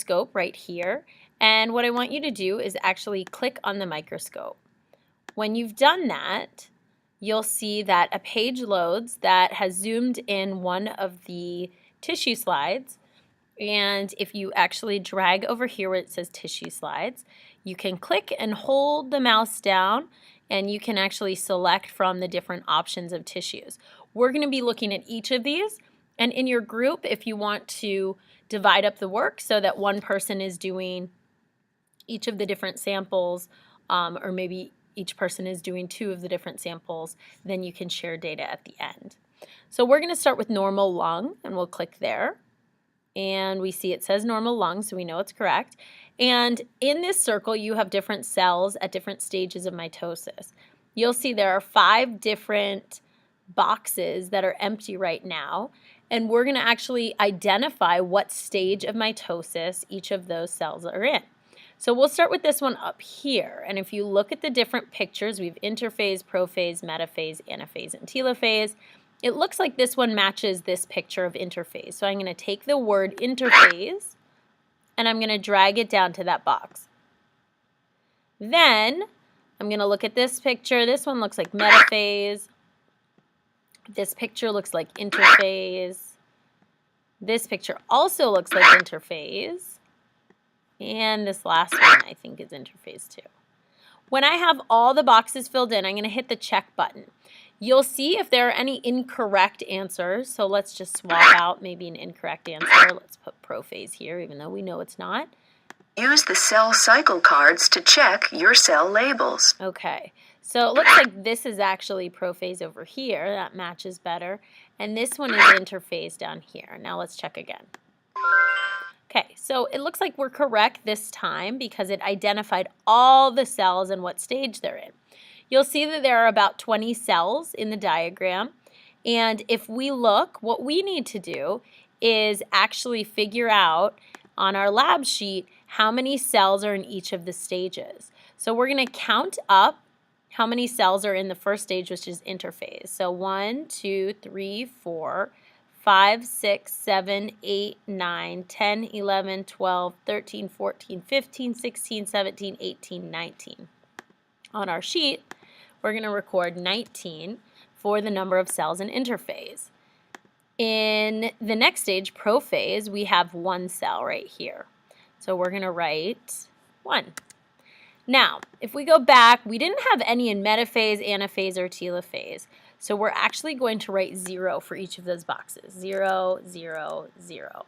microscope right here, and what I want you to do is actually click on the microscope. When you've done that, you'll see that a page loads that has zoomed in one of the tissue slides. And if you actually drag over here where it says tissue slides, you can click and hold the mouse down and you can actually select from the different options of tissues. We're going to be looking at each of these, and in your group, if you want to divide up the work so that one person is doing each of the different samples, or maybe each person is doing 2 of the different samples, then you can share data at the end. So we're going to start with normal lung, and we'll click there. And we see it says normal lung, so we know it's correct. And in this circle, you have different cells at different stages of mitosis. You'll see there are 5 different boxes that are empty right now, and we're going to actually identify what stage of mitosis each of those cells are in. So we'll start with this one up here, and if you look at the different pictures, we have interphase, prophase, metaphase, anaphase, and telophase. It looks like this one matches this picture of interphase. So I'm going to take the word interphase and I'm going to drag it down to that box. Then I'm going to look at this picture. This one looks like metaphase. This picture looks like interphase. This picture also looks like interphase. And this last one I think is interphase too. When I have all the boxes filled in, I'm going to hit the check button. You'll see if there are any incorrect answers. So let's just swap out maybe an incorrect answer. Let's put prophase here, even though we know it's not. Use the cell cycle cards to check your cell labels. Okay, so it looks like this is actually prophase over here. That matches better. And this one is interphase down here. Now let's check again. Okay, so it looks like we're correct this time because it identified all the cells and what stage they're in. You'll see that there are about 20 cells in the diagram, and if we look, what we need to do is actually figure out on our lab sheet how many cells are in each of the stages. So we're going to count up how many cells are in the first stage, which is interphase. So 1, 2, 3, 4, 5, 6, 7, 8, 9, 10, 11, 12, 13, 14, 15, 16, 17, 18, 19. On our sheet, we're going to record 19 for the number of cells in interphase. In the next stage, prophase, we have 1 cell right here. So we're going to write 1. Now, if we go back, we didn't have any in metaphase, anaphase, or telophase. So we're actually going to write 0 for each of those boxes. 0, 0, 0.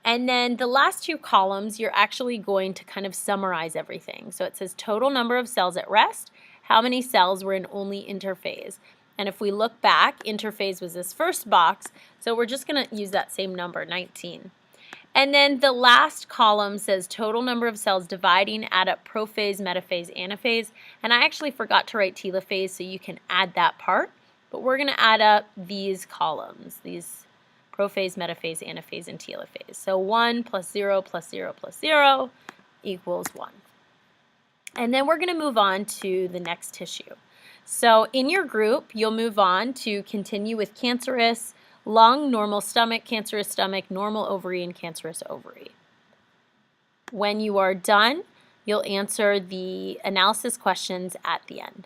And then the last 2 columns, you're actually going to kind of summarize everything. So it says total number of cells at rest, how many cells were in only interphase. And if we look back, interphase was this first box, so we're just going to use that same number, 19. And then the last column says total number of cells dividing, add up prophase, metaphase, anaphase. And I actually forgot to write telophase, so you can add that part. But we're going to add up these columns, these prophase, metaphase, anaphase, and telophase. So 1 plus 0 plus 0 plus 0 equals 1. And then we're going to move on to the next tissue. So in your group, you'll move on to continue with cancerous lung, normal stomach, cancerous stomach, normal ovary, and cancerous ovary. When you are done, you'll answer the analysis questions at the end.